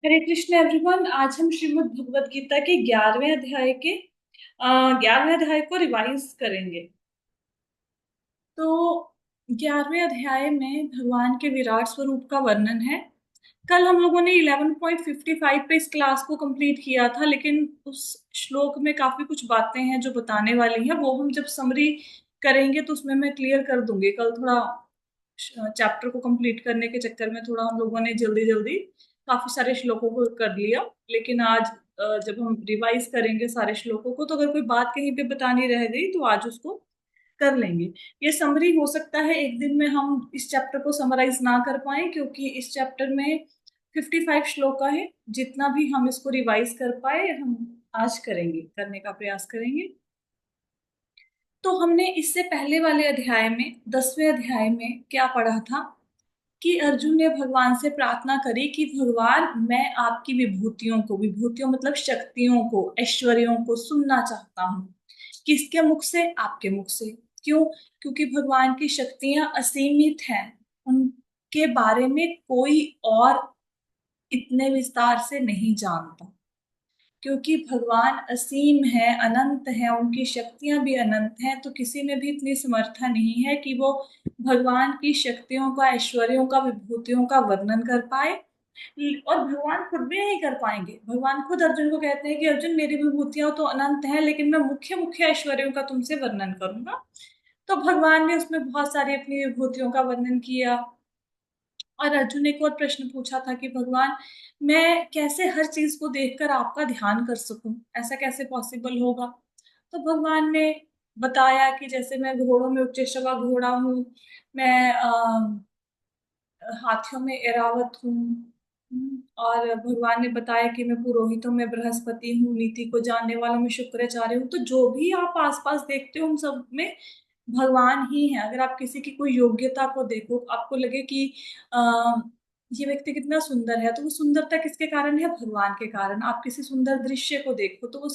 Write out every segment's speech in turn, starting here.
हरे Krishna everyone. आज हम श्रीमद् भगवत गीता के 11वें अध्याय को रिवाइज करेंगे। तो 11वें अध्याय में भगवान के विराट स्वरूप का वर्णन है। कल हम लोगों ने 11.55 पे इस क्लास को कंप्लीट किया था, लेकिन उस श्लोक में काफी कुछ बातें हैं जो बताने वाली हैं। वो हम जब समरी करेंगे तो उसमें मैं क्लियर कर दूंगी। कल थोड़ा चैप्टर को कंप्लीट करने के चक्कर में थोड़ा हम लोगों ने जल्दी जल्दी काफी सारे श्लोकों को कर लिया। लेकिन आज जब हम रिवाइज करेंगे सारे श्लोकों को, तो अगर कोई बात कहीं पे बतानी रह गई तो आज उसको कर लेंगे। ये समरी हो सकता है एक दिन में हम इस चैप्टर को समराइज ना कर पाए, क्योंकि इस चैप्टर में 55 श्लोक है। जितना भी हम इसको रिवाइज कर पाए हम आज करेंगे, करने का प्रयास करेंगे। तो हमने इससे पहले वाले अध्याय में 10वें अध्याय में क्या पढ़ा था कि अर्जुन ने भगवान से प्रार्थना करी कि भगवान, मैं आपकी विभूतियों को, विभूतियों मतलब शक्तियों को, ऐश्वर्यों को सुनना चाहता हूँ। किसके मुख से? आपके मुख से। क्यों? क्योंकि भगवान की शक्तियां असीमित हैं। उनके बारे में कोई और इतने विस्तार से नहीं जानता, क्योंकि भगवान असीम है, अनंत है, उनकी शक्तियां भी अनंत हैं। तो किसी में भी इतनी समर्था नहीं है कि वो भगवान की शक्तियों का, ऐश्वर्यों का, विभूतियों का वर्णन कर पाए। और भगवान खुद भी नहीं कर पाएंगे। भगवान खुद अर्जुन को कहते हैं कि अर्जुन, मेरी विभूतियां तो अनंत हैं, लेकिन मैं मुख्य मुख्य ऐश्वर्यों का तुमसे वर्णन करूंगा। तो भगवान ने उसमें बहुत सारी अपनी विभूतियों का वर्णन किया। और अर्जुन ने एक और प्रश्न पूछा था कि भगवान, मैं कैसे हर चीज को देखकर आपका ध्यान कर सकूं? ऐसा कैसे पॉसिबल होगा? तो भगवान ने बताया कि जैसे मैं घोड़ों में उच्चैश्रवा घोड़ा हूँ, मैं हाथियों में एरावत हूँ। और भगवान ने बताया कि मैं पुरोहितों में बृहस्पति हूँ, नीति को जानने वालों में शुक्राचार्य हूँ। तो जो भी आप आसपास देखते हो उन सब में भगवान ही है। अगर आप किसी की कोई योग्यता को देखो, आपको लगे कि आ, ये व्यक्ति कितना सुंदर है, तो वो सुंदरता किसके कारण है? भगवान के कारण। आप किसी सुंदर दृश्य को देखो तो वो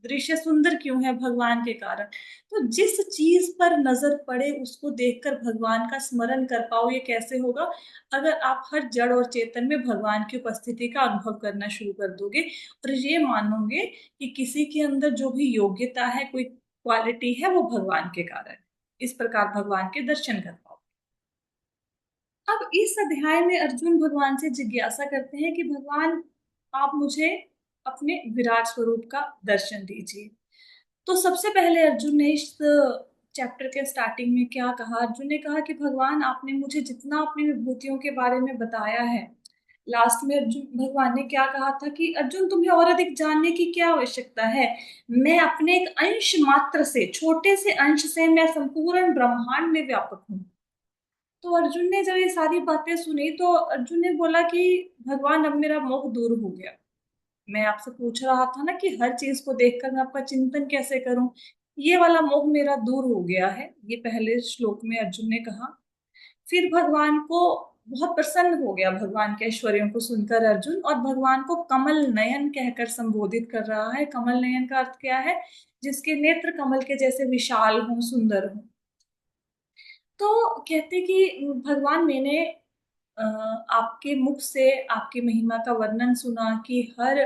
दृश्य सुंदर क्यों है? भगवान के कारण। तो जिस चीज पर नजर पड़े उसको देखकर भगवान का स्मरण कर पाओ, ये कैसे होगा? अगर आप हर जड़ और चेतन में भगवान की उपस्थिति का अनुभव करना शुरू कर दोगे और ये मानोगे कि किसी के अंदर जो भी योग्यता है, कोई क्वालिटी है, वो भगवान के कारण। इस प्रकार भगवान के दर्शन कर पाओ। अब इस अध्याय में अर्जुन भगवान से जिज्ञासा करते हैं कि भगवान, आप मुझे अपने विराट स्वरूप का दर्शन दीजिए। तो सबसे पहले अर्जुन ने इस चैप्टर के स्टार्टिंग में क्या कहा? अर्जुन ने कहा कि भगवान, आपने मुझे जितना अपनी विभूतियों के बारे में बताया है, लास्ट में अर्जुन भगवान ने क्या कहा था कि अर्जुन, तुम्हें और अधिक जानने की क्या आवश्यकता है? मैं अपने एक अंश मात्र से, छोटे से अंश से मैं संपूर्ण ब्रह्मांड में व्यापक हूँ। तो अर्जुन ने जब ये सारी बातें सुनी तो अर्जुन ने बोला कि भगवान, अब मेरा मोह दूर हो गया। मैं आपसे पूछ रहा था ना कि हर चीज को देखकर मैं आपका चिंतन कैसे करूं, ये वाला मोह मेरा दूर हो गया है। ये पहले श्लोक में अर्जुन ने कहा। फिर भगवान को बहुत प्रसन्न हो गया, भगवान के ऐश्वर्यों को सुनकर अर्जुन, और भगवान को कमल नयन कहकर संबोधित कर रहा है। कमल नयन का अर्थ क्या है? जिसके नेत्र कमल के जैसे विशाल हों, सुंदर हों। तो कहते कि भगवान, मैंने आपके मुख से आपकी महिमा का वर्णन सुना कि हर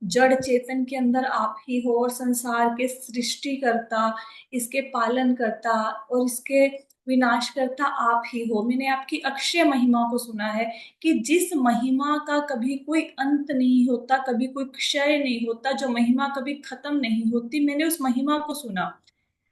जड़ चेतन के अंदर आप ही हो, और संसार के सृष्टि करता, इसके पालन करता और इसके विनाश करता आप ही हो। मैंने आपकी अक्षय महिमा को सुना है कि जिस महिमा का कभी कोई अंत नहीं होता, कभी कोई क्षय नहीं होता, जो महिमा कभी खत्म नहीं होती, मैंने उस महिमा को सुना।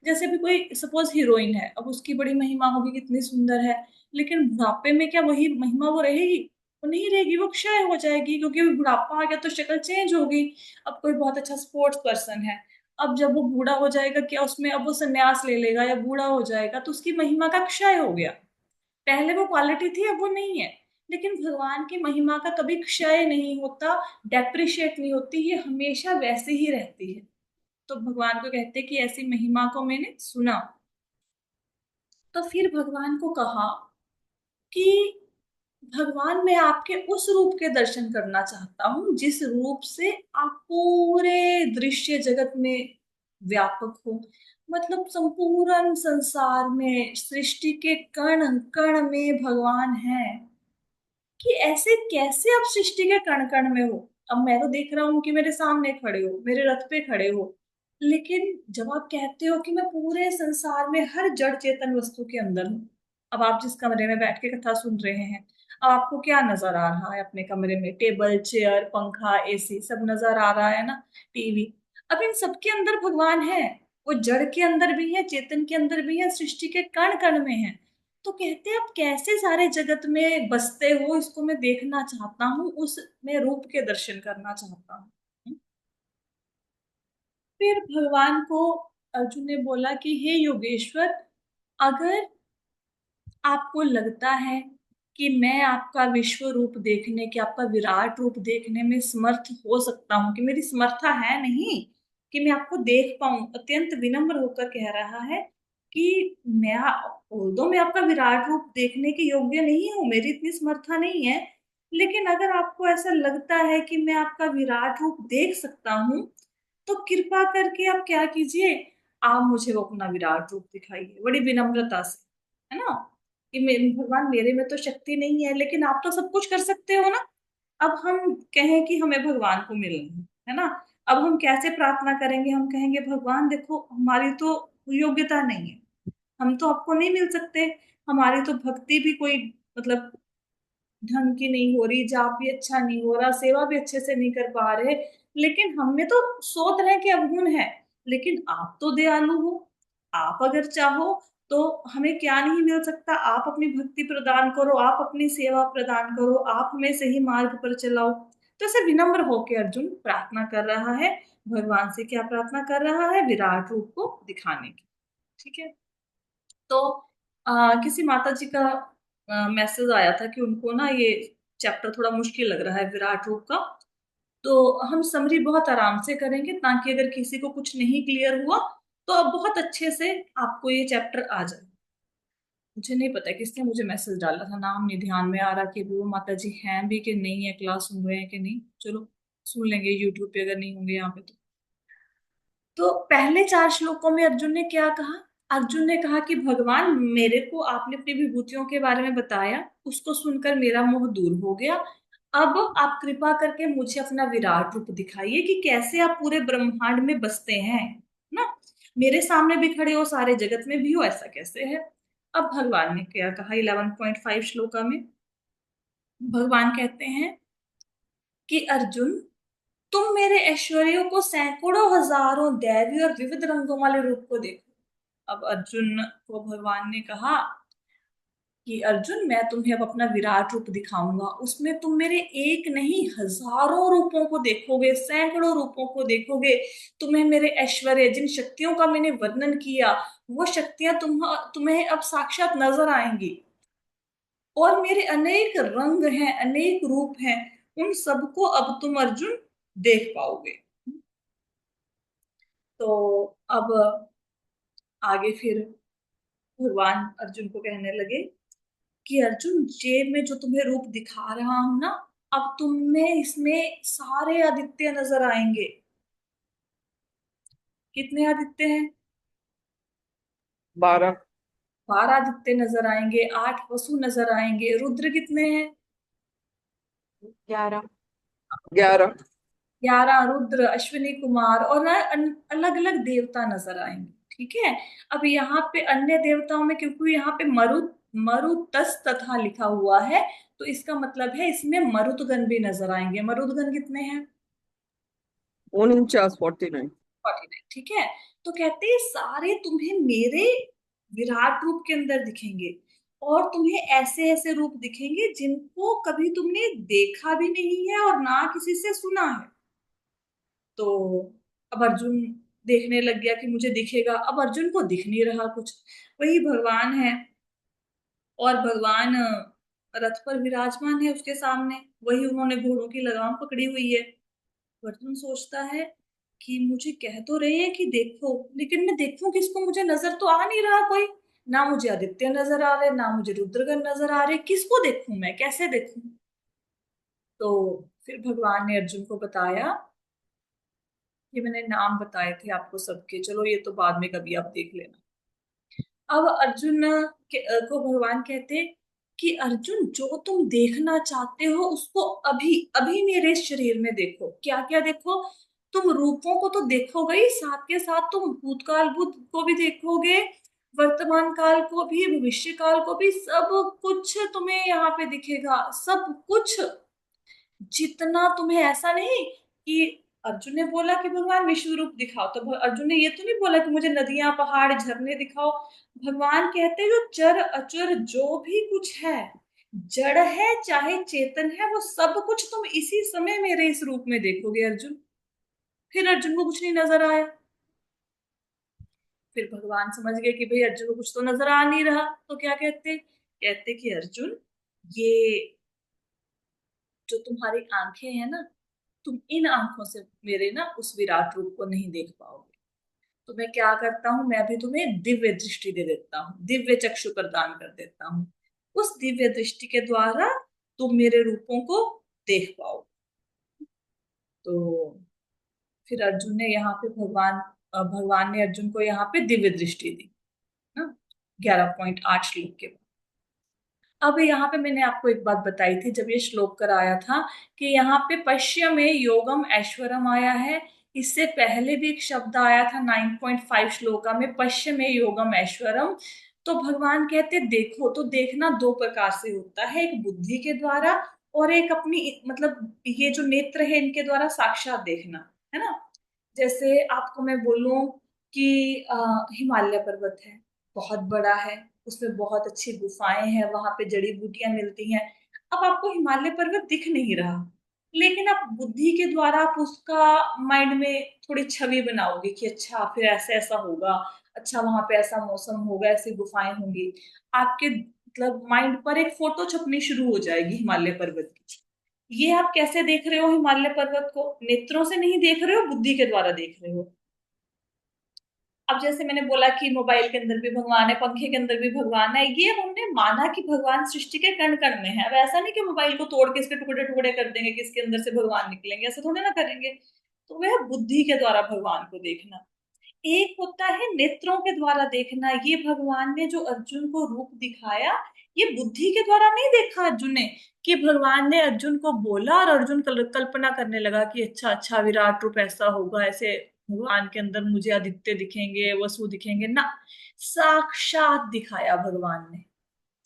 जैसे भी कोई सपोज हीरोइन है, अब उसकी बड़ी महिमा होगी, कितनी सुंदर है, लेकिन बुढ़ापे में क्या वही महिमा वो रहेगी? वो नहीं रहेगी, वो क्षय हो जाएगी, क्योंकि वो बुढ़ापा आ गया तो शक्ल चेंज होगी। अब कोई बहुत अच्छा स्पोर्ट्स पर्सन है, अब जब वो बूढ़ा हो जाएगा, क्या उसमें अब वो संन्यास ले लेगा या बूढ़ा हो जाएगा तो उसकी महिमा का क्षय हो गया। पहले वो क्वालिटी थी, अब वो नहीं है। लेकिन भगवान की महिमा का कभी क्षय नहीं होता, डेप्रिशिएट नहीं होती, ये हमेशा वैसे ही रहती है। तो भगवान को कहते हैं कि ऐसी महिमा को मैंने सुना। तो फिर भगवान को कहा कि भगवान, मैं आपके उस रूप के दर्शन करना चाहता हूं जिस रूप से आप पूरे दृश्य जगत में व्यापक हो। मतलब संपूर्ण संसार में, सृष्टि के कण कण में भगवान है। कि ऐसे कैसे आप सृष्टि के कण कण में हो? अब मैं तो देख रहा हूँ कि मेरे सामने खड़े हो, मेरे रथ पे खड़े हो, लेकिन जब आप कहते हो कि मैं पूरे संसार में हर जड़ चेतन वस्तु के अंदर हूँ। अब आप जिस कमरे में बैठ के कथा सुन रहे हैं, अब आपको क्या नजर आ रहा है? अपने कमरे में टेबल, चेयर, पंखा, एसी सब नजर आ रहा है ना, टीवी। अब इन सबके अंदर भगवान है। वो जड़ के अंदर भी है, चेतन के अंदर भी है, सृष्टि के कण कण में है। तो कहते हैं आप कैसे सारे जगत में बसते हो, इसको मैं देखना चाहता हूँ, उस मैं रूप के दर्शन करना चाहता हूँ। फिर भगवान को अर्जुन ने बोला कि हे योगेश्वर, अगर आपको लगता है कि मैं आपका विश्व रूप देखने के, आपका विराट रूप देखने में समर्थ हो सकता हूँ, कि मेरी समर्था है नहीं कि मैं आपको देख पाऊं, अत्यंत विनम्र होकर कह रहा है कि मैं, दो मैं आपका विराट रूप देखने के योग्य नहीं हूं, मेरी इतनी समर्था नहीं है, लेकिन अगर आपको ऐसा लगता है कि मैं आपका विराट रूप देख सकता हूँ, तो कृपा करके आप क्या कीजिए, आप मुझे वो अपना विराट रूप दिखाइए बड़ी विनम्रता से, है ना। कि भगवान मेरे में तो शक्ति नहीं है, लेकिन आप तो सब कुछ कर सकते हो ना। अब हम कहें कि हमें भगवान को मिलना है ना, अब हम कैसे प्रार्थना करेंगे? हम कहेंगे भगवान देखो, हमारी तो योग्यता नहीं है, हम तो आपको नहीं मिल सकते, हमारी तो भक्ति भी कोई मतलब ढंग की नहीं हो रही, जाप भी अच्छा नहीं हो रहा, सेवा भी अच्छे से नहीं कर पा रहे, लेकिन हमें तो 100 तरह के अवगुण है, लेकिन आप तो दयालु हो, आप अगर चाहो तो हमें क्या नहीं मिल सकता? आप अपनी भक्ति प्रदान करो, आप अपनी सेवा प्रदान करो, आप हमें सही मार्ग पर चलाओ। तो ऐसे विनम्र होकर अर्जुन प्रार्थना कर रहा है भगवान से। क्या प्रार्थना कर रहा है? विराट रूप को दिखाने की। ठीक है। तो किसी माता जी का मैसेज आया था कि उनको ना ये चैप्टर थोड़ा मुश्किल लग रहा है विराट रूप का। तो हम समरी बहुत आराम से करेंगे, ताकि अगर किसी को कुछ नहीं क्लियर हुआ तो अब बहुत अच्छे से आपको ये चैप्टर आ जाए। मुझे नहीं पता किसने मुझे मैसेज डाला था, नाम नहीं ध्यान में आ रहा कि वो माता जी हैं भी कि नहीं है, क्लास सुन रहे हैं कि नहीं। चलो सुन लेंगे यूट्यूब पे, अगर नहीं होंगे यहाँ पे तो पहले 4 श्लोकों में अर्जुन ने क्या कहा? अर्जुन ने कहा कि भगवान, मेरे को आपने अपनी विभूतियों के बारे में बताया, उसको सुनकर मेरा मोह दूर हो गया। अब आप कृपा करके मुझे अपना विराट रूप दिखाइए कि कैसे आप पूरे ब्रह्मांड में बसते हैं ना, मेरे सामने भी खड़े हो, सारे जगत में भी हो, ऐसा कैसे है? अब भगवान ने क्या कहा 11.5 श्लोका में? भगवान कहते हैं कि अर्जुन, तुम मेरे ऐश्वर्यों को, सैकड़ों हजारों दैवीय और विविध रंगों वाले रूप को देखो। अब अर्जुन को भगवान ने कहा कि अर्जुन, मैं तुम्हें अब अपना विराट रूप दिखाऊंगा, उसमें तुम मेरे एक नहीं हजारों रूपों को देखोगे, सैकड़ों रूपों को देखोगे। तुम्हें मेरे ऐश्वर्य, जिन शक्तियों का मैंने वर्णन किया, वो शक्तियां तुम्हें अब साक्षात नजर आएंगी। और मेरे अनेक रंग हैं, अनेक रूप हैं, उन सबको अब तुम अर्जुन देख पाओगे। तो अब आगे फिर भगवान अर्जुन को कहने लगे कि अर्जुन, जेब में जो तुम्हें रूप दिखा रहा हूं ना, अब तुम्हें इसमें सारे आदित्य नजर आएंगे। कितने आदित्य हैं? 12। 12 आदित्य नजर आएंगे, 8 वसु नजर आएंगे। रुद्र कितने हैं? 11। 11। 11 रुद्र, अश्विनी कुमार, और अलग अलग देवता नजर आएंगे। ठीक है। अब यहाँ पे अन्य देवताओं में, क्योंकि यहाँ पे मरुतस तथा लिखा हुआ है, तो इसका मतलब है इसमें मरुदगण भी नजर आएंगे। मरुदगण कितने हैं? 49, 49। 49। ठीक है। तो कहते हैं सारे तुम्हें मेरे विराट रूप के अंदर दिखेंगे, और तुम्हें ऐसे ऐसे रूप दिखेंगे जिनको कभी तुमने देखा भी नहीं है और ना किसी से सुना है। तो अब अर्जुन देखने लग गया कि मुझे दिखेगा। अब अर्जुन को दिख नहीं रहा कुछ, वही भगवान है, और भगवान रथ पर विराजमान है उसके सामने, वही उन्होंने घोड़ों की लगाम पकड़ी हुई है। अर्जुन सोचता है कि मुझे कह तो रहे हैं कि देखो, लेकिन मैं देखूं किसको? मुझे नजर तो आ नहीं रहा कोई, ना मुझे आदित्य नजर आ रहे, ना मुझे रुद्रगण नजर आ रहे, किसको देखूं मैं, कैसे देखूं? तो फिर भगवान ने अर्जुन को बताया, ये मैंने नाम बताए थे आपको सबके, चलो ये तो बाद में कभी आप देख लेना। अब अर्जुन को भगवान कहते कि अर्जुन जो तुम देखना चाहते हो उसको अभी अभी मेरे शरीर में देखो। क्या क्या देखो? तुम रूपों को तो देखोगे ही, साथ के साथ तुम भूतकाल भूत को भी देखोगे, वर्तमान काल को भी, भविष्य काल को भी, सब कुछ तुम्हें यहाँ पे दिखेगा, सब कुछ। जितना तुम्हें, ऐसा नहीं कि अर्जुन ने बोला कि भगवान विश्व रूप दिखाओ, तो अर्जुन ने ये तो नहीं बोला कि मुझे नदियां पहाड़ झरने दिखाओ। भगवान कहते हैं जो चर अचर जो भी कुछ है, जड़ है चाहे चेतन है, वो सब कुछ तुम इसी समय मेरे इस रूप में देखोगे अर्जुन। फिर अर्जुन को कुछ नहीं नजर आया। फिर भगवान समझ गए कि भाई अर्जुन को कुछ तो नजर आ नहीं रहा, तो क्या कहते कहते कि अर्जुन, ये जो तुम्हारी आंखें हैं ना, तुम इन आंखों से मेरे ना उस विराट रूप को नहीं देख पाओगे। तो मैं क्या करता हूँ, मैं भी तुम्हें दिव्य दृष्टि दे देता हूँ, दिव्य चक्षु प्रदान कर देता हूँ। उस दिव्य दृष्टि के द्वारा तुम मेरे रूपों को देख पाओ। तो फिर अर्जुन ने यहाँ पे भगवान ने अर्जुन को यहाँ पे दिव्य दृष्टि दी ना, 11.8 श्लोक के बाद। अब यहाँ पे मैंने आपको एक बात बताई थी जब ये श्लोक कराया था, कि यहाँ पे पश्य में योगम ऐश्वरम आया है। इससे पहले भी एक शब्द आया था 9.5 श्लोका में, पश्य में योगम ऐश्वरम। तो भगवान कहते देखो, तो देखना दो प्रकार से होता है, एक बुद्धि के द्वारा और एक अपनी मतलब ये जो नेत्र है इनके द्वारा साक्षात देखना, है ना। जैसे आपको मैं बोलूं कि हिमालय पर्वत है, बहुत बड़ा है, उसमें बहुत अच्छी गुफाएं हैं, वहां पे जड़ी बूटियां मिलती हैं। अब आपको हिमालय पर्वत दिख नहीं रहा, लेकिन आप बुद्धि के द्वारा आप उसका माइंड में थोड़ी छवि बनाओगे कि अच्छा फिर ऐसे ऐसा होगा, अच्छा वहां पे ऐसा मौसम होगा, ऐसी गुफाएं होंगी। आपके मतलब माइंड पर एक फोटो छपनी शुरू हो जाएगी हिमालय पर्वत की। ये आप कैसे देख रहे हो हिमालय पर्वत को? नेत्रों से नहीं देख रहे हो, बुद्धि के द्वारा देख रहे हो। अब जैसे मैंने बोला कि मोबाइल के अंदर भी भगवान है, पंखे के अंदर भी भगवान है, ये हमने माना कि भगवान सृष्टि के कण कण में है। अब ऐसा नहीं कि मोबाइल को तोड़ के इसके टुकड़े टुकड़े कर देंगे कि इसके अंदर से भगवान निकलेंगे, ऐसा थोड़े ना करेंगे। तो वह बुद्धि के द्वारा भगवान को देखना। एक होता है नेत्रों के द्वारा देखना। ये भगवान ने जो अर्जुन को रूप दिखाया, ये बुद्धि के द्वारा नहीं देखा अर्जुन ने, कि भगवान ने अर्जुन को बोला और अर्जुन कल्पना करने लगा कि अच्छा अच्छा विराट रूप ऐसा होगा, ऐसे भगवान के अंदर मुझे आदित्य दिखेंगे, वसु दिखेंगे ना। साक्षात दिखाया भगवान ने,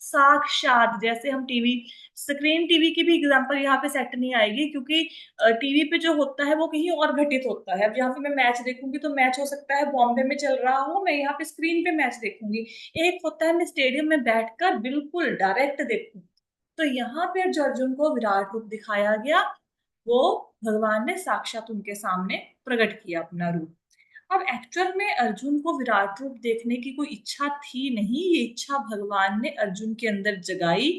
साक्षात। जैसे हम टीवी, स्क्रीन टीवी की भी एग्जांपल यहाँ पे सेट नहीं आएगी, क्योंकि टीवी पे जो होता है वो कहीं और घटित होता है। अब यहाँ पे मैं मैच देखूंगी तो मैच हो सकता है बॉम्बे में चल रहा हो, मैं यहाँ पे स्क्रीन पे मैच देखूंगी। एक होता है मैं स्टेडियम में बैठकर बिल्कुल डायरेक्ट देखूं। तो यहाँ पे जो अर्जुन को विराट रूप दिखाया गया, वो भगवान ने साक्षात उनके सामने प्रकट किया अपना रूप। अब एक्चुअल में अर्जुन को विराट रूप देखने की कोई इच्छा थी नहीं, ये इच्छा भगवान ने अर्जुन के अंदर जगाई।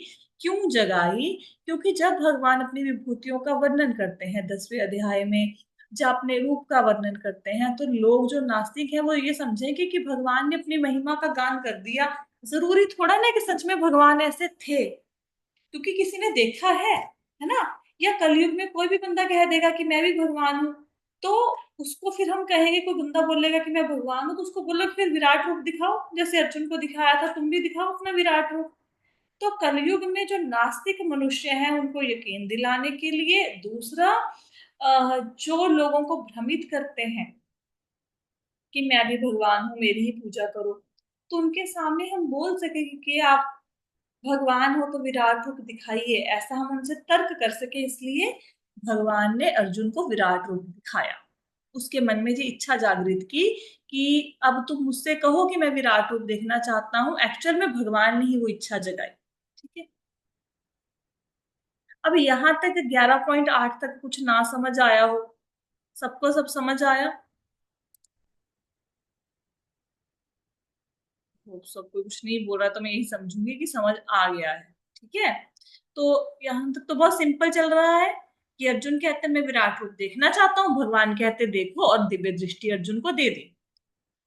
क्यों जगाई? क्योंकि जब भगवान अपनी विभूतियों का वर्णन करते हैं 10वें अध्याय में, जब अपने रूप का वर्णन करते हैं, तो लोग जो नास्तिक हैं वो ये समझेंगे कि भगवान ने अपनी महिमा का गान कर दिया। जरूरी थोड़ा ना कि सच में भगवान ऐसे थे, क्योंकि किसी ने देखा है ना। या कलयुग में कोई भी बंदा कह देगा कि मैं भी भगवान हूं, तो उसको फिर हम कहेंगे, कोई बंदा बोलेगा कि मैं भगवान हूं, तो उसको बोलो कि फिर विराट रूप दिखाओ, जैसे अर्जुन को दिखाया था, तुम भी दिखाओ अपना विराट रूप। तो कलयुग में जो नास्तिक मनुष्य हैं उनको यकीन दिलाने के लिए, दूसरा जो लोगों को भ्रमित करते हैं कि मैं भी भगवान हूँ, मेरी ही पूजा करो, तो उनके सामने हम बोल सके कि आप भगवान हो तो विराट रूप दिखाइए, ऐसा हम उनसे तर्क कर सके, इसलिए भगवान ने अर्जुन को विराट रूप दिखाया। उसके मन में ये इच्छा जागृत की कि अब तुम मुझसे कहो कि मैं विराट रूप देखना चाहता हूँ, एक्चुअल में भगवान ने ही वो इच्छा जगाई। ठीक है। अब यहाँ तक 11.8 तक कुछ ना समझ आया हो, सबको सब समझ आया? वो सब कोई कुछ नहीं बोल रहा तो मैं यही समझूंगी कि समझ आ गया है। ठीक है। तो यहाँ तक तो बहुत सिंपल चल रहा है कि अर्जुन कहते हैं मैं विराट रूप देखना चाहता हूँ, भगवान कहते देखो और दिव्य दृष्टि अर्जुन को दे दे।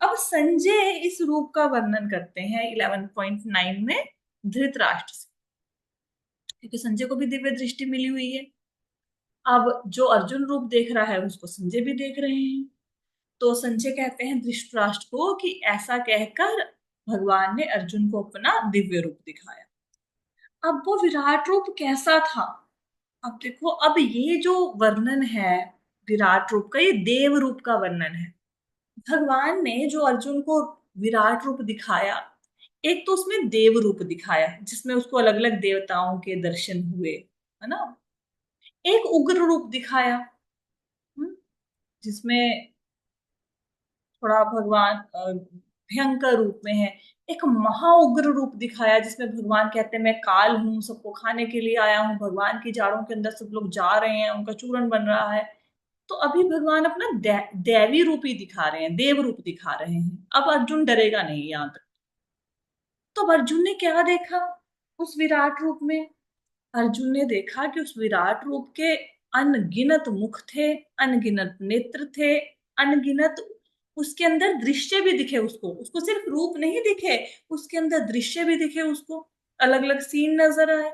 अब संजय इस रूप का वर्णन करते हैं 11.9 में धृतराष्ट्र से, क्योंकि संजय को भी दिव्य दृष्टि मिली हुई है। अब जो अर्जुन रूप देख रहा है उसको संजय भी देख रहे हैं। तो संजय कहते हैं धृतराष्ट्र को कि ऐसा कहकर भगवान ने अर्जुन को अपना दिव्य रूप दिखाया। अब वो विराट रूप कैसा था? अब देखो, अब ये जो वर्णन है विराट रूप का, ये देव रूप का वर्णन है। भगवान ने जो अर्जुन को विराट रूप दिखाया, एक तो उसमें देव रूप दिखाया जिसमें उसको अलग अलग देवताओं के दर्शन हुए, है ना। एक उग्र रूप दिखाया, हम्म, जिसमें थोड़ा भगवान भयंकर रूप में है। एक महाउग्र रूप दिखाया जिसमें भगवान कहते हैं मैं काल हूं, सबको खाने के लिए आया हूँ, भगवान की जाड़ों के अंदर सब लोग जा रहे हैं, उनका चूरन बन रहा है। तो अभी भगवान अपना दैवी रूप ही दिखा रहे हैं, देव रूप दिखा रहे हैं। अब अर्जुन डरेगा नहीं यहां तक। तो अब अर्जुन ने क्या देखा उस विराट रूप में? अर्जुन ने देखा कि उस विराट रूप के अनगिनत मुख थे, अनगिनत नेत्र थे, अनगिनत उसके अंदर दृश्य भी दिखे उसको। उसको सिर्फ रूप नहीं दिखे, उसके अंदर दृश्य भी दिखे उसको, अलग अलग सीन नजर आए।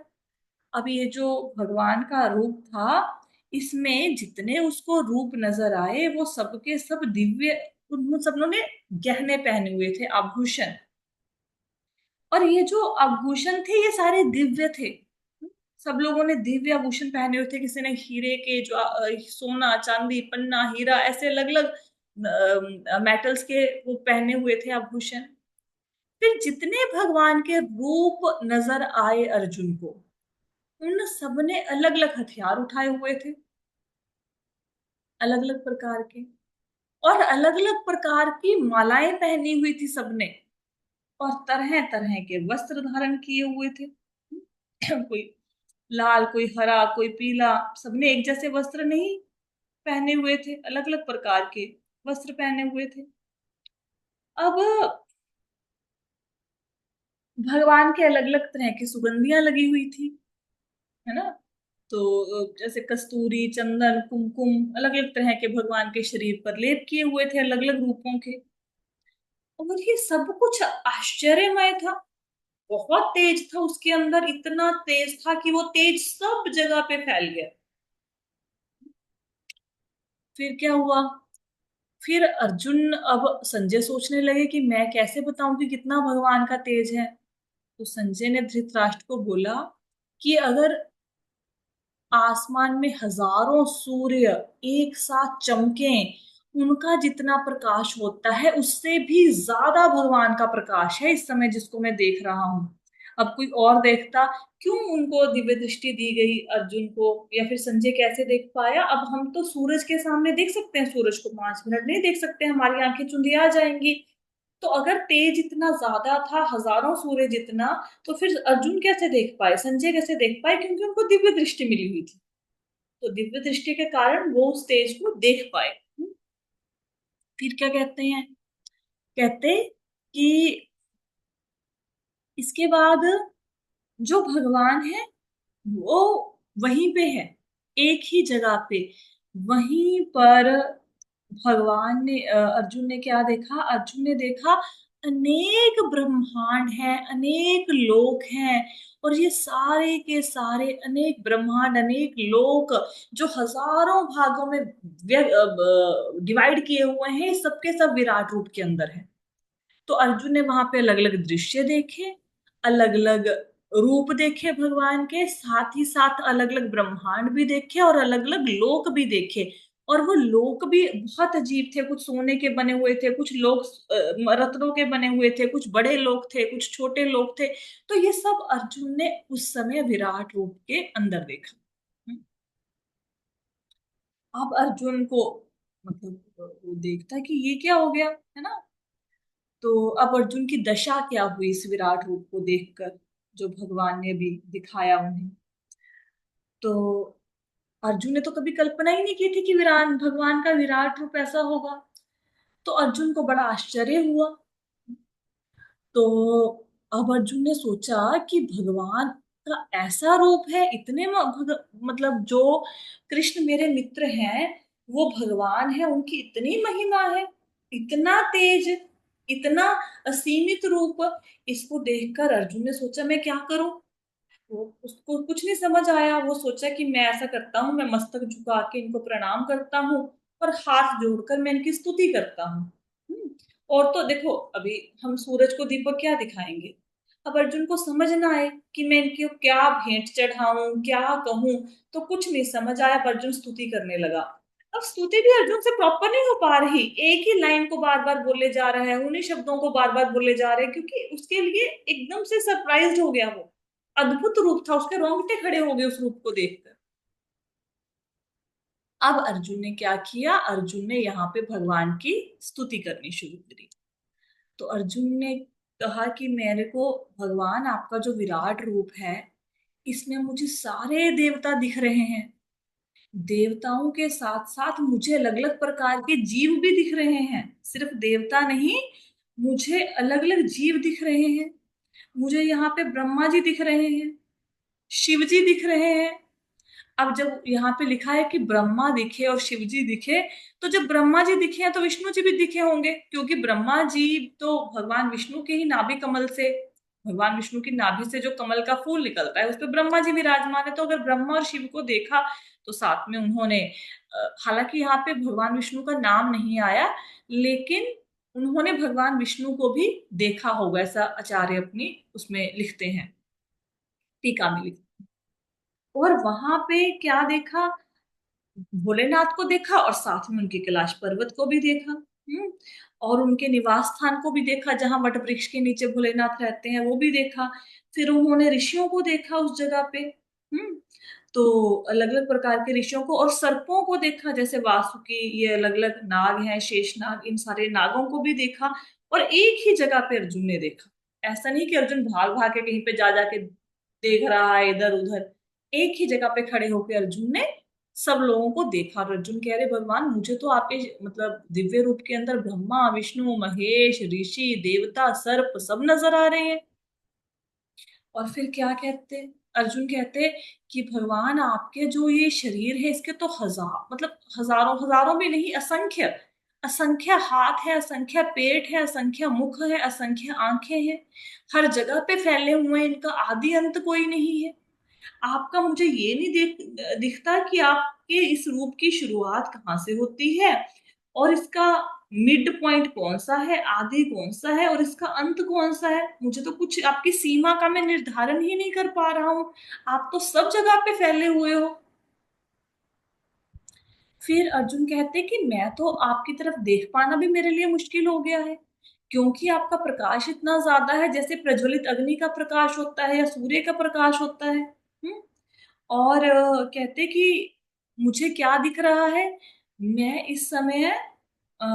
अब ये जो भगवान का रूप था, इसमें जितने उसको रूप नजर आए वो सबके सब दिव्य। उन सब ने गहने पहने हुए थे, आभूषण। और ये जो आभूषण थे ये सारे दिव्य थे। सब लोगों ने दिव्य आभूषण पहने हुए थे। किसी ने हीरे के जो सोना चांदी पन्ना हीरा ऐसे अलग अलग मेटल्स के वो पहने हुए थे आभूषण। फिर जितने भगवान के रूप नजर आए अर्जुन को, उन सब ने अलग अलग हथियार उठाए हुए थे, अलग अलग प्रकार के। और अलग अलग प्रकार की मालाएं पहनी हुई थी सबने। और तरह तरह के वस्त्र धारण किए हुए थे। कोई लाल, कोई हरा, कोई पीला। सबने एक जैसे वस्त्र नहीं पहने हुए थे, अलग अलग प्रकार के वस्त्र पहने हुए थे। अब भगवान के अलग अलग तरह की सुगंधियां लगी हुई थी, है ना। तो जैसे कस्तूरी, चंदन, कुमकुम, अलग अलग तरह के भगवान के शरीर पर लेप किए हुए थे अलग अलग रूपों के। और ये सब कुछ आश्चर्यमय था, बहुत तेज था उसके अंदर, इतना तेज था कि वो तेज सब जगह पे फैल गया। फिर क्या हुआ? फिर अर्जुन, अब संजय सोचने लगे कि मैं कैसे बताऊं कि कितना भगवान का तेज है। तो संजय ने धृतराष्ट्र को बोला कि अगर आसमान में हजारों सूर्य एक साथ चमकें, उनका जितना प्रकाश होता है उससे भी ज्यादा भगवान का प्रकाश है इस समय जिसको मैं देख रहा हूं। अब कोई और देखता, क्यों उनको दिव्य दृष्टि दी गई अर्जुन को, या फिर संजय कैसे देख पाया? अब हम तो सूरज के सामने देख सकते हैं, सूरज को 5 मिनट नहीं देख सकते, हमारी आंखें चुंधिया जाएंगी। तो अगर तेज इतना ज्यादा था, हजारों सूर्य जितना, तो फिर अर्जुन कैसे देख पाए, संजय कैसे देख पाए? क्योंकि उनको दिव्य दृष्टि मिली हुई थी। तो दिव्य दृष्टि के कारण वो उस तेज को देख पाए। फिर क्या कहते हैं? कहते कि इसके बाद जो भगवान है वो वहीं पे है, एक ही जगह पे। वहीं पर भगवान ने अर्जुन ने क्या देखा? अर्जुन ने देखा अनेक ब्रह्मांड हैं, अनेक लोक हैं। और ये सारे के सारे अनेक ब्रह्मांड, अनेक लोक जो हजारों भागों में डिवाइड किए हुए हैं, सबके सब विराट रूप के अंदर है। तो अर्जुन ने वहां पे अलग अलग दृश्य देखे, अलग अलग रूप देखे भगवान के, साथ ही साथ अलग अलग ब्रह्मांड भी देखे और अलग अलग लोक भी देखे। और वो लोक भी बहुत अजीब थे, कुछ सोने के बने हुए थे, कुछ लोग रत्नों के बने हुए थे, कुछ बड़े लोग थे, कुछ छोटे लोग थे। तो ये सब अर्जुन ने उस समय विराट रूप के अंदर देखा। अब अर्जुन को मतलब वो देखता कि ये क्या हो गया, है ना। तो अब अर्जुन की दशा क्या हुई इस विराट रूप को देखकर, जो भगवान ने भी दिखाया उन्हें। तो अर्जुन ने तो कभी कल्पना ही नहीं की थी कि विराट भगवान का विराट रूप ऐसा होगा। तो अर्जुन को बड़ा आश्चर्य हुआ। तो अब अर्जुन ने सोचा कि भगवान का ऐसा रूप है, इतने मतलब जो कृष्ण मेरे मित्र हैं वो भगवान है, उनकी इतनी महिमा है, इतना तेज, इतना असीमित रूप। इसको देखकर अर्जुन ने सोचा मैं क्या करूं। वो उसको कुछ नहीं समझ आया। वो सोचा कि मैं ऐसा करता हूँ, मैं मस्तक झुका के इनको प्रणाम करता हूँ और हाथ जोड़कर मैं इनकी स्तुति करता हूँ। और तो देखो, अभी हम सूरज को दीपक क्या दिखाएंगे? अब अर्जुन को समझ ना आए कि मैं इनकी क्या भेंट चढ़ाऊं, क्या कहूं, तो कुछ नहीं समझ आया। अब अर्जुन स्तुति करने लगा। अब स्तुति भी अर्जुन से प्रॉपर नहीं हो पा रही, एक ही लाइन को बार बार बोले जा रहा है, उन्हीं शब्दों को बार बार बोले जा रहे हैं, क्योंकि उसके लिए एकदम से सरप्राइज हो गया वो। अद्भुत रूप था, उसके रोंगटे खड़े हो गए उस रूप को देखकर। अब अर्जुन ने क्या किया, अर्जुन ने यहाँ पे भगवान की स्तुति करनी शुरू करी। तो अर्जुन ने कहा कि मेरे को भगवान आपका जो विराट रूप है, इसमें मुझे सारे देवता दिख रहे हैं। देवताओं के साथ साथ मुझे अलग अलग प्रकार के जीव भी दिख रहे हैं। सिर्फ देवता नहीं, मुझे अलग अलग जीव दिख रहे हैं। मुझे यहाँ पे ब्रह्मा जी दिख रहे हैं, शिव जी दिख रहे हैं। अब जब यहाँ पे लिखा है कि ब्रह्मा दिखे और शिव जी दिखे, तो जब ब्रह्मा जी दिखे हैं तो विष्णु जी भी दिखे होंगे, क्योंकि ब्रह्मा जी तो भगवान विष्णु के ही नाभि कमल से, भगवान विष्णु की नाभि से जो कमल का फूल निकलता है उस पे ब्रह्मा जी विराजमान है। तो अगर ब्रह्मा और शिव को देखा तो साथ में उन्होंने हालांकि यहाँ पे भगवान विष्णु का नाम नहीं आया, लेकिन उन्होंने भगवान विष्णु को भी देखा होगा, ऐसा आचार्य अपनी उसमें लिखते हैं, टीका में लिखते हैं। और वहां पे क्या देखा, भोलेनाथ को देखा और साथ में उनके कैलाश पर्वत को भी देखा। और उनके निवास स्थान को भी देखा, जहां वट वृक्ष के नीचे भोलेनाथ रहते हैं, वो भी देखा। फिर उन्होंने ऋषियों को देखा उस जगह पे। हम्म तो अलग अलग प्रकार के ऋषियों को और सर्पों को देखा, जैसे वासुकी, ये अलग अलग नाग हैं, शेषनाग, इन सारे नागों को भी देखा। और एक ही जगह पे अर्जुन ने देखा। ऐसा नहीं कि अर्जुन भाग भाग के कहीं पे जा जाके देख रहा है इधर उधर। एक ही जगह पे खड़े होकर अर्जुन ने सब लोगों को देखा। और अर्जुन कह रहे भगवान, मुझे तो आपके मतलब दिव्य रूप के अंदर ब्रह्मा विष्णु महेश ऋषि देवता सर्प सब नजर आ रहे हैं। और फिर क्या कहते, अर्जुन कहते कि भगवान आपके जो ये शरीर है, इसके तो हजार मतलब हजारों हजारों में नहीं, असंख्य असंख्य हाथ है, असंख्य पेट है, असंख्य मुख है, असंख्य आंखें हैं। हर जगह पे फैले हुए हैं, इनका आदि अंत कोई नहीं है। आपका मुझे ये नहीं दिखता कि आपके इस रूप की शुरुआत कहाँ से होती है, और इसका मिड पॉइंट कौन सा है, आदि कौन सा है, और इसका अंत कौन सा है। मुझे तो कुछ आपकी सीमा का मैं निर्धारण ही नहीं कर पा रहा हूँ। आप तो सब जगह पे फैले हुए हो। फिर अर्जुन कहते कि मैं तो आपकी तरफ देख पाना भी मेरे लिए मुश्किल हो गया है, क्योंकि आपका प्रकाश इतना ज्यादा है, जैसे प्रज्वलित अग्नि का प्रकाश होता है या सूर्य का प्रकाश होता है। और कहते कि मुझे क्या दिख रहा है, मैं इस समय अ,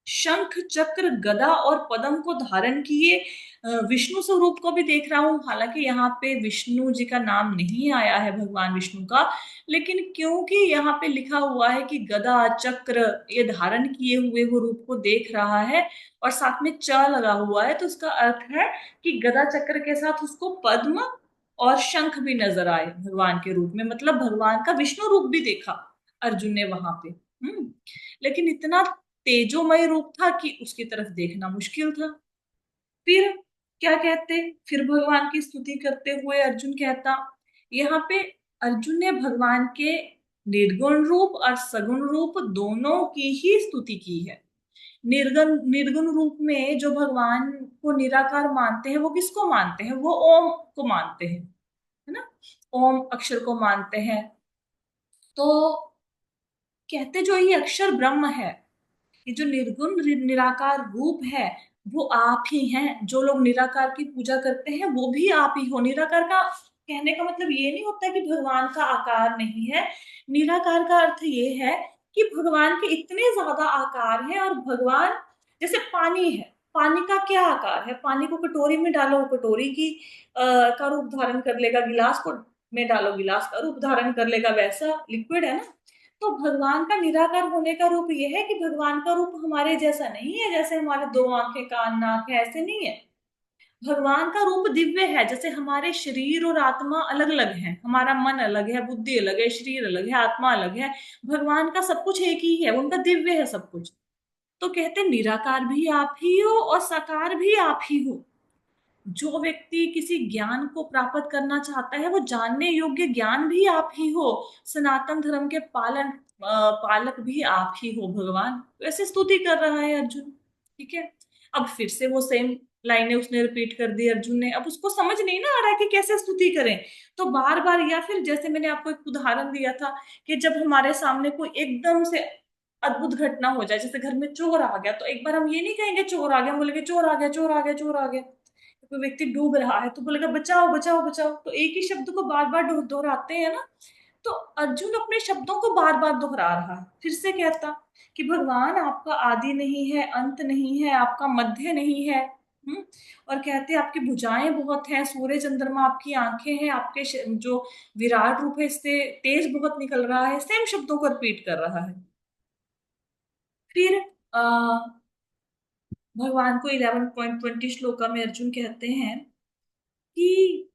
शंख चक्र गदा और पद्म को धारण किए विष्णु स्वरूप को भी देख रहा हूँ। हालांकि यहाँ पे विष्णु जी का नाम नहीं आया है, भगवान विष्णु का, लेकिन क्योंकि यहाँ पे लिखा हुआ है कि गदा चक्र ये धारण किए हुए वो रूप को देख रहा है, और साथ में च लगा हुआ है, तो उसका अर्थ है कि गदा चक्र के साथ उसको पद्म और शंख भी नजर आए भगवान के रूप में, मतलब भगवान का विष्णु रूप भी देखा अर्जुन ने वहां पे। लेकिन इतना तेजोमय रूप था कि उसकी तरफ देखना मुश्किल था। फिर क्या कहते, फिर भगवान की स्तुति करते हुए अर्जुन कहता, यहाँ पे अर्जुन ने भगवान के निर्गुण रूप और सगुण रूप दोनों की ही स्तुति की है। निर्गुण निर्गुण रूप में जो भगवान को निराकार मानते हैं, वो किसको मानते हैं, वो ओम को मानते हैं, है ना, ओम अक्षर को मानते हैं। तो कहते जो ये अक्षर ब्रह्म है, ये जो निर्गुण निराकार रूप है, वो आप ही हैं। जो लोग निराकार की पूजा करते हैं वो भी आप ही हो। निराकार का कहने का मतलब ये नहीं होता कि भगवान का आकार नहीं है। निराकार का अर्थ ये है कि भगवान के इतने ज्यादा आकार हैं, और भगवान जैसे पानी है, पानी का क्या आकार है, पानी को कटोरी में डालो कटोरी की का रूप धारण कर लेगा, गिलास को में डालो गिलास का रूप धारण कर लेगा, वैसा लिक्विड है ना। तो भगवान का निराकार होने का रूप यह है कि भगवान का रूप हमारे जैसा नहीं है, जैसे हमारे दो आंखें कान नाक है, ऐसे नहीं है। भगवान का रूप दिव्य है, जैसे हमारे शरीर और आत्मा अलग अलग है, हमारा मन अलग है, बुद्धि अलग है, शरीर अलग है, आत्मा अलग है। भगवान का सब कुछ एक ही है, उनका दिव्य है सब कुछ। तो कहते निराकार भी आप ही हो और साकार भी आप ही हो। जो व्यक्ति किसी ज्ञान को प्राप्त करना चाहता है, वो जानने योग्य ज्ञान भी आप ही हो। सनातन धर्म के पालक भी आप ही हो भगवान। वैसे स्तुति कर रहा है अर्जुन। ठीक है, अब फिर से वो सेम लाइनें उसने रिपीट कर दी अर्जुन ने। अब उसको समझ नहीं ना आ रहा है कि कैसे स्तुति करें, तो बार बार, या फिर जैसे मैंने आपको एक उदाहरण दिया था कि जब हमारे सामने कोई एकदम से अद्भुत घटना हो जाए, जैसे घर में चोर आ गया, तो एक बार हम ये नहीं कहेंगे चोर आ गया, हम बोलेंगे चोर आ गया, चोर आ गया, चोर आ गया। कोई व्यक्ति डूब रहा है तो बोलेगा बचाओ बचाओ बचाओ, तो एक ही शब्द को बार बार दोहराते हैं ना। तो अर्जुन अपने शब्दों को बार बार दोहरा रहा है, फिर से कहता कि भगवान आपका आदि नहीं है, अंत नहीं है, आपका मध्य नहीं है। हम्म। और कहते हैं आपकी भुजाएं बहुत हैं, सूर्य चंद्रमा आपकी आंखें हैं, आपके जो विराट रूप है इससे तेज बहुत निकल रहा है, सेम शब्दों को रिपीट कर रहा है। फिर आ, भगवान को 11.20 श्लोका में अर्जुन कहते हैं कि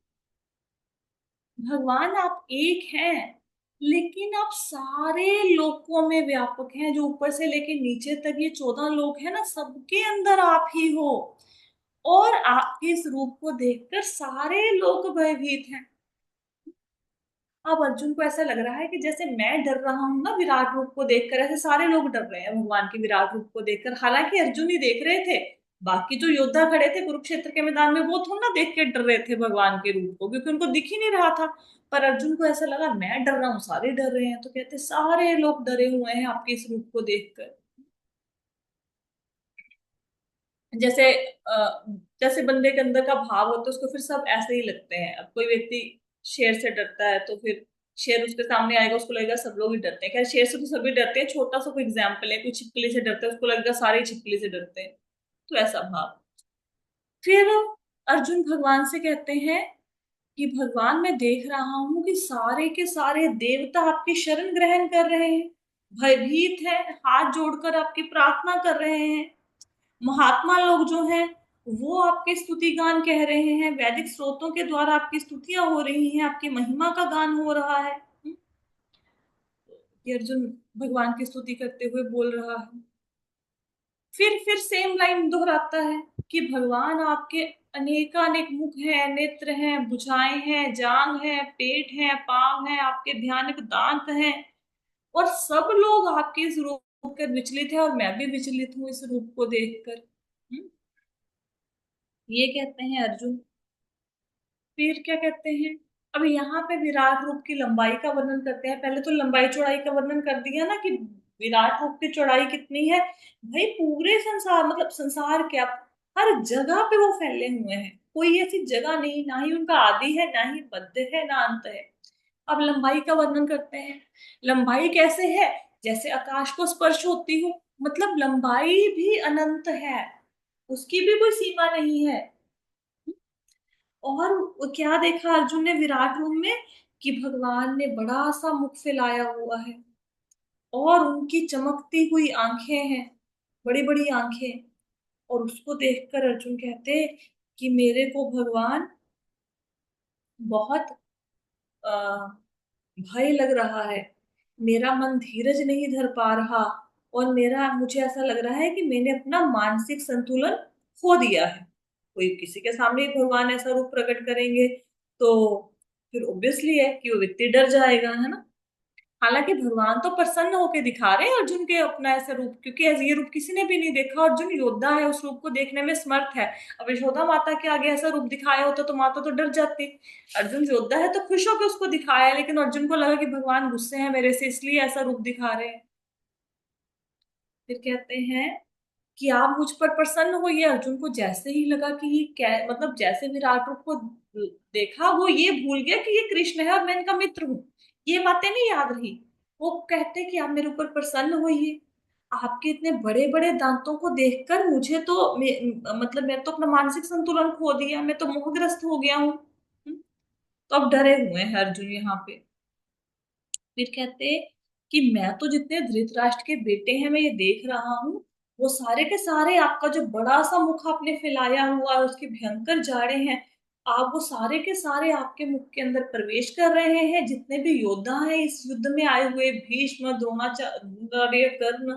भगवान आप एक हैं, लेकिन आप सारे लोकों में व्यापक हैं, जो ऊपर से लेके नीचे तक ये 14 लोक है ना, सबके अंदर आप ही हो। और आपके इस रूप को देखकर सारे लोग भयभीत हैं। अब अर्जुन को ऐसा लग रहा है कि जैसे मैं डर रहा हूं ना विराट रूप को देखकर, ऐसे सारे लोग डर रहे हैं भगवान के विराट रूप को देखकर। हालांकि अर्जुन ही देख रहे थे, बाकी जो योद्धा खड़े थे कुरुक्षेत्र के मैदान में वो थोड़ा ना देख के डर रहे थे भगवान के रूप को, क्योंकि उनको दिख ही नहीं रहा था। पर अर्जुन को ऐसा लगा मैं डर रहा हूँ, सारे डर रहे हैं, तो कहते सारे लोग डरे हुए हैं आपके इस रूप को देखकर। जैसे जैसे बंदे के अंदर का भाव होता है उसको फिर सब ऐसे ही लगते हैं। अब कोई व्यक्ति शेर से डरता है तो फिर शेर उसके सामने आएगा, उसको लगेगा सब लोग ही डरते हैं। खैर शेर से तो सभी डरते हैं, छोटा सा कोई एग्जाम्पल है, कोई छिपकली से डरता है उसको लगेगा सारे ही छिपकली से डरते हैं। तो ऐसा भाव। फिर अर्जुन भगवान से कहते हैं कि भगवान मैं देख रहा हूं कि सारे के सारे देवता आपकी शरण ग्रहण कर रहे हैं, भयभीत है, हाथ जोड़कर आपकी प्रार्थना कर रहे हैं। महात्मा लोग जो हैं वो आपके स्तुति गान कह रहे हैं, वैदिक स्रोतों के द्वारा आपकी स्तुतियां हो रही हैं, आपकी महिमा का गान हो रहा है। ये अर्जुन भगवान की स्तुति करते हुए बोल रहा है। फिर सेम लाइन दोहराता है कि भगवान आपके अनेकानेक मुख हैं, नेत्र हैं, भुजाएं हैं, जांग हैं, पेट हैं, पांव हैं, आपके भयानक दांत हैं, और सब लोग आपके इस रूप कर विचलित है, और मैं भी विचलित हूं इस रूप को देखकर। ये कहते हैं अर्जुन। फिर क्या कहते हैं, अब यहाँ पे विराट रूप की लंबाई का वर्णन करते हैं। पहले तो लंबाई चौड़ाई का वर्णन कर दिया ना कि विराट रूप की चौड़ाई कितनी है। भाई पूरे संसार, मतलब संसार क्या, हर जगह पे वो फैले हुए हैं, कोई ऐसी जगह नहीं, ना ही उनका आदि है, ना ही मध्य है, ना अंत है। अब लंबाई का वर्णन करते हैं। लंबाई कैसे है, जैसे आकाश को स्पर्श होती हो, मतलब लंबाई भी अनंत है, उसकी भी कोई सीमा नहीं है। और क्या देखा अर्जुन ने विराट रूप में, कि भगवान ने बड़ा सा मुख फैलाया हुआ है, और उनकी चमकती हुई आंखें हैं, बड़ी बड़ी आंखें। और उसको देखकर अर्जुन कहते कि मेरे को भगवान बहुत आ, भय लग रहा है, मेरा मन धीरज नहीं धर पा रहा, और मेरा मुझे ऐसा लग रहा है कि मैंने अपना मानसिक संतुलन खो दिया है। कोई किसी के सामने भगवान ऐसा रूप प्रकट करेंगे तो फिर ऑब्वियसली है कि वो व्यक्ति डर जाएगा, है ना। हालांकि भगवान तो प्रसन्न होकर दिखा रहे हैं अर्जुन के अपना ऐसा रूप, क्योंकि ऐसे ये रूप किसी ने भी नहीं देखा। अर्जुन योद्धा है, उस रूप को देखने में समर्थ है। अब यशोदा माता के आगे ऐसा रूप दिखाया होता तो माता तो डर जाती। अर्जुन योद्धा है तो खुश होकर उसको दिखाया है, लेकिन अर्जुन को लगा कि भगवान गुस्से हैं मेरे से, इसलिए ऐसा रूप दिखा रहे हैं। फिर कहते हैं कि आप मुझ पर प्रसन्न होइए। अर्जुन को जैसे ही लगा कि ये क्या, मतलब जैसे विराट रूप को देखा वो ये भूल गया कि ये कृष्ण है और मैं इनका मित्र हूँ, ये बातें नहीं याद रही। वो कहते कि आप मेरे ऊपर प्रसन्न होइए, आपके इतने बड़े बड़े दांतों को देखकर मुझे तो मतलब मैं तो अपना मानसिक संतुलन खो दिया, मैं तो मोहग्रस्त हो गया हूँ। तो अब डरे हुए हैं अर्जुन यहाँ पे। फिर कहते कि मैं तो जितने धृतराष्ट्र के बेटे हैं मैं ये देख रहा हूँ, वो सारे के सारे आपका जो बड़ा सा मुख आपने फैलाया हुआ है उसके भयंकर जाड़े हैं, आप वो सारे के सारे आपके मुख के अंदर प्रवेश कर रहे हैं। जितने भी योद्धा हैं इस युद्ध में आए हुए, भीष्म द्रोणाचार्य कर्ण,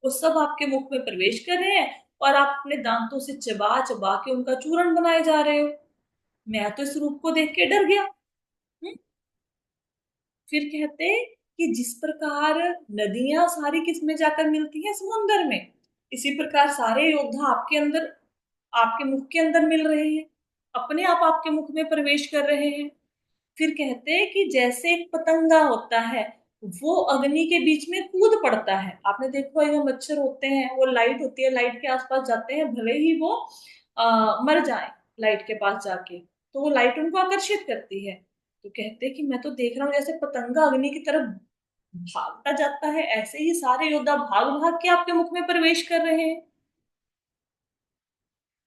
वो सब आपके मुख में प्रवेश कर रहे हैं, और आप अपने दांतों से चबा चबा के उनका चूर्ण बनाए जा रहे हो। मैं तो इस रूप को देख के डर गया। हम्म। फिर कहते कि जिस प्रकार नदियां सारी किस में जाकर मिलती हैं, समुंदर में, इसी प्रकार सारे योद्धा आपके अंदर आपके मुख के अंदर मिल रहे हैं, अपने आप आपके मुख में प्रवेश कर रहे हैं। फिर कहते हैं कि जैसे एक पतंगा होता है, वो अग्नि के बीच में कूद पड़ता है। आपने देखो ये मच्छर होते हैं, वो लाइट होती है, लाइट के आसपास जाते हैं, भले ही वो मर जाए लाइट के पास जाके, तो वो लाइट उनको आकर्षित करती है। तो कहते हैं कि मैं तो देख रहा हूँ जैसे पतंगा अग्नि की तरफ भागता जाता है, ऐसे ही सारे योद्धा भाग भाग के आपके मुख में प्रवेश कर रहे हैं।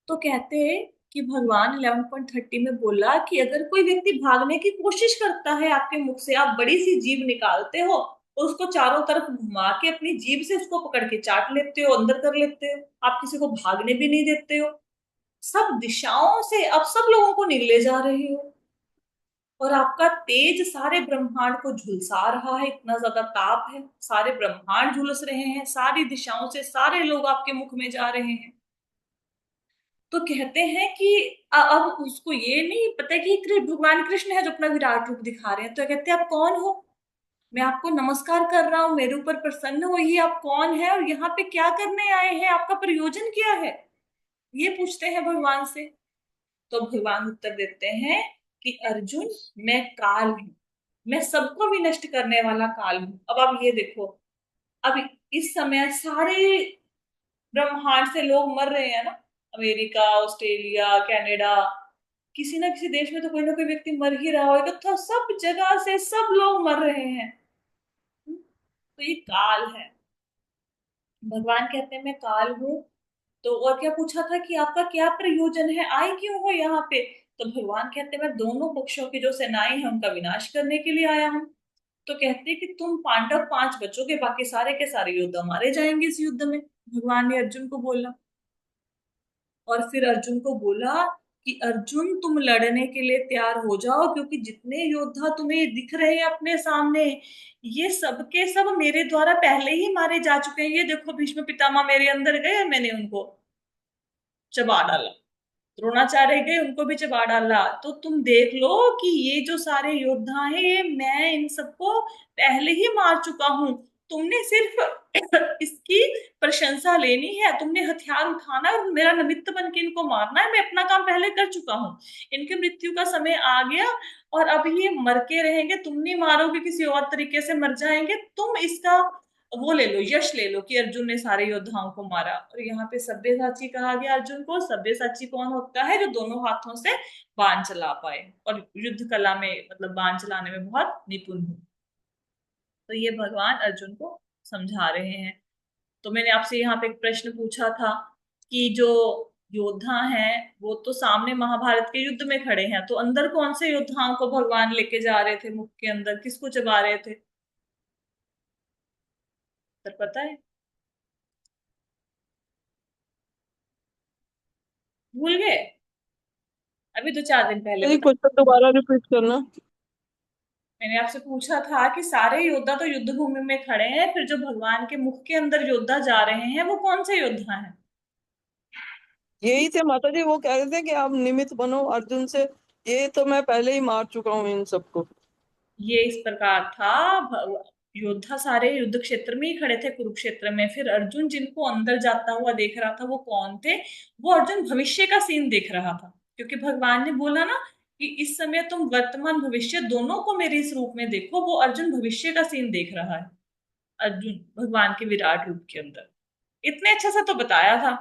तो कहते हैं कि भगवान 11.30 में बोला कि अगर कोई व्यक्ति भागने की कोशिश करता है आपके मुख से, आप बड़ी सी जीभ निकालते हो और उसको चारों तरफ घुमा के अपनी जीभ से उसको पकड़ के चाट लेते हो, अंदर कर लेते हो, आप किसी को भागने भी नहीं देते हो, सब दिशाओं से अब सब लोगों को निगले जा रहे हो, और आपका तेज सारे ब्रह्मांड को झुलसा रहा है, इतना ज्यादा ताप है, सारे ब्रह्मांड झुलस रहे हैं, सारी दिशाओं से सारे लोग आपके मुख में जा रहे हैं। तो कहते हैं कि अब उसको ये नहीं पता कि भगवान कृष्ण है जो अपना विराट रूप दिखा रहे हैं, तो कहते हैं आप कौन हो, मैं आपको नमस्कार कर रहा हूँ, मेरे ऊपर प्रसन्न होइए, आप कौन है और यहाँ पे क्या करने आए हैं, आपका प्रयोजन क्या है, ये पूछते हैं भगवान से। तो भगवान उत्तर देते हैं कि अर्जुन, मैं काल हूं, मैं सबको विनष्ट करने वाला काल हूं। अब आप ये देखो, अब इस समय सारे ब्रह्मांड से लोग मर रहे हैं ना, अमेरिका, ऑस्ट्रेलिया, कनाडा, किसी ना किसी देश में तो कोई ना कोई व्यक्ति मर ही रहा होगा, तो सब जगह से सब लोग मर रहे हैं। तो ये काल है। भगवान कहते हैं मैं काल हूं। तो और क्या पूछा था कि आपका क्या प्रयोजन है, आए क्यों हो यहाँ पे। तो भगवान कहते हैं मैं दोनों पक्षों की जो सेनाएं हैं उनका विनाश करने के लिए आया हूँ। तो कहते हैं कि तुम पांडव 5 बचोगे, बाकी सारे के सारे योद्धा मारे जाएंगे इस युद्ध में, भगवान ने अर्जुन को बोला। और फिर अर्जुन को बोला कि अर्जुन तुम लड़ने के लिए तैयार हो जाओ, क्योंकि जितने योद्धा तुम्हें दिख रहे हैं अपने सामने, ये सब के सब मेरे द्वारा पहले ही मारे जा चुके हैं। ये देखो भीष्म पितामह मेरे अंदर गए, मैंने उनको चबा डाला, द्रोणाचार्य गए, उनको भी चबा डाला। तो तुम देख लो कि ये जो सारे योद्धा हैं, ये मैं इन सबको पहले ही मार चुका हूं। तुमने सिर्फ इसकी प्रशंसा लेनी है, तुमने हथियार उठाना है और मेरा निमित्त बन के इनको मारना है, मैं अपना काम पहले कर चुका हूँ। इनके मृत्यु का समय आ गया और अब ये मर के रहेंगे, तुम नहीं मारोगे, किसी और तरीके से मर जाएंगे, तुम इसका वो ले लो, यश ले लो कि अर्जुन ने सारे योद्धाओं को मारा। और यहाँ पे सब्यसाची कहा गया अर्जुन को। सब्यसाची कौन होता है, जो दोनों हाथों से बाण चला पाए और युद्ध कला में मतलब बाण चलाने में बहुत निपुण हो। तो ये भगवान अर्जुन को समझा रहे हैं। तो मैंने आपसे यहाँ पे एक प्रश्न पूछा था कि जो योद्धा हैं वो तो सामने महाभारत के युद्ध में खड़े हैं, तो अंदर कौन से योद्धाओं को भगवान लेके जा रहे थे, मुख के अंदर किसको चबा रहे थे, सर पता है, भूल गए, अभी 2 4 दिन पहले यही बता। क्वेश्चन दोबारा रिपीट करना। मैंने आपसे पूछा था कि सारे योद्धा तो युद्ध भूमि में खड़े हैं, फिर जो भगवान के मुख के अंदर योद्धा जा रहे हैं वो कौन से योद्धा हैं। यही थे माता जी, वो कह रहे थे कि आप निमित्त बनो अर्जुन से, ये तो मैं पहले ही मार चुका हूँ इन सबको। ये इस प्रकार था, योद्धा सारे युद्ध क्षेत्र में ही खड़े थे कुरुक्षेत्र में, फिर अर्जुन जिनको अंदर जाता हुआ देख रहा था वो कौन थे, वो अर्जुन भविष्य का सीन देख रहा था। क्योंकि भगवान ने बोला ना कि इस समय तुम वर्तमान भविष्य दोनों को मेरे इस रूप में देखो, वो अर्जुन भविष्य का सीन देख रहा है, अर्जुन भगवान के विराट रूप के अंदर। इतने अच्छा सा तो बताया था,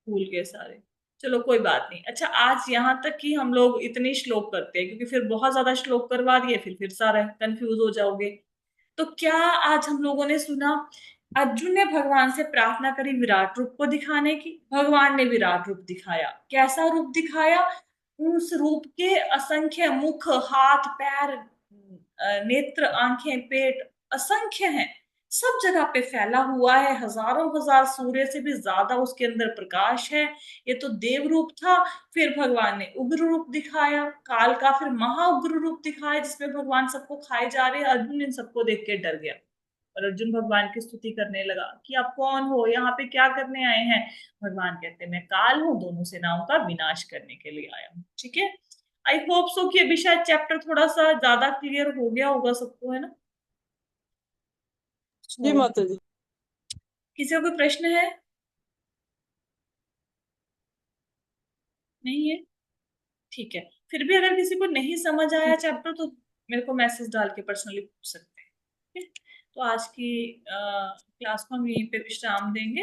भूल गए सारे। चलो कोई बात नहीं। अच्छा, आज यहाँ तक कि हम लोग इतने श्लोक करते हैं, क्योंकि फिर बहुत ज्यादा श्लोक करवा दिए फिर सारा कंफ्यूज हो जाओगे। तो क्या आज हम लोगों ने सुना, अर्जुन ने भगवान से प्रार्थना करी विराट रूप को दिखाने की, भगवान ने विराट रूप दिखाया। कैसा रूप दिखाया, उस रूप के असंख्य मुख, हाथ, पैर, नेत्र, आंखें, पेट असंख्य हैं, सब जगह पे फैला हुआ है, हजारों हजार सूर्य से भी ज्यादा उसके अंदर प्रकाश है। ये तो देव रूप था। फिर भगवान ने उग्र रूप दिखाया काल का, फिर महा उग्र रूप दिखाया जिसमें भगवान सबको खाए जा रहे हैं। अर्जुन इन सबको देख के डर गया और अर्जुन भगवान की स्तुति करने लगा कि आप कौन हो, यहाँ पे क्या करने आए हैं। भगवान कहते हैं मैं काल हूँ, दोनों सेनाओं का विनाश करने के लिए आया हूँ। ठीक है, आई होप सो कि अभी शायद चैप्टर थोड़ा सा ज्यादा क्लियर हो गया होगा सबको, है ना। जी तो माता जी। किसी का कोई प्रश्न है। नहीं है? ठीक है। फिर भी अगर किसी को नहीं समझ आया चैप्टर तो मेरे को मैसेज डाल के पर्सनली पूछ सकते हैं। ठीक है? तो आज की क्लास को हम यहीं पे विश्राम देंगे।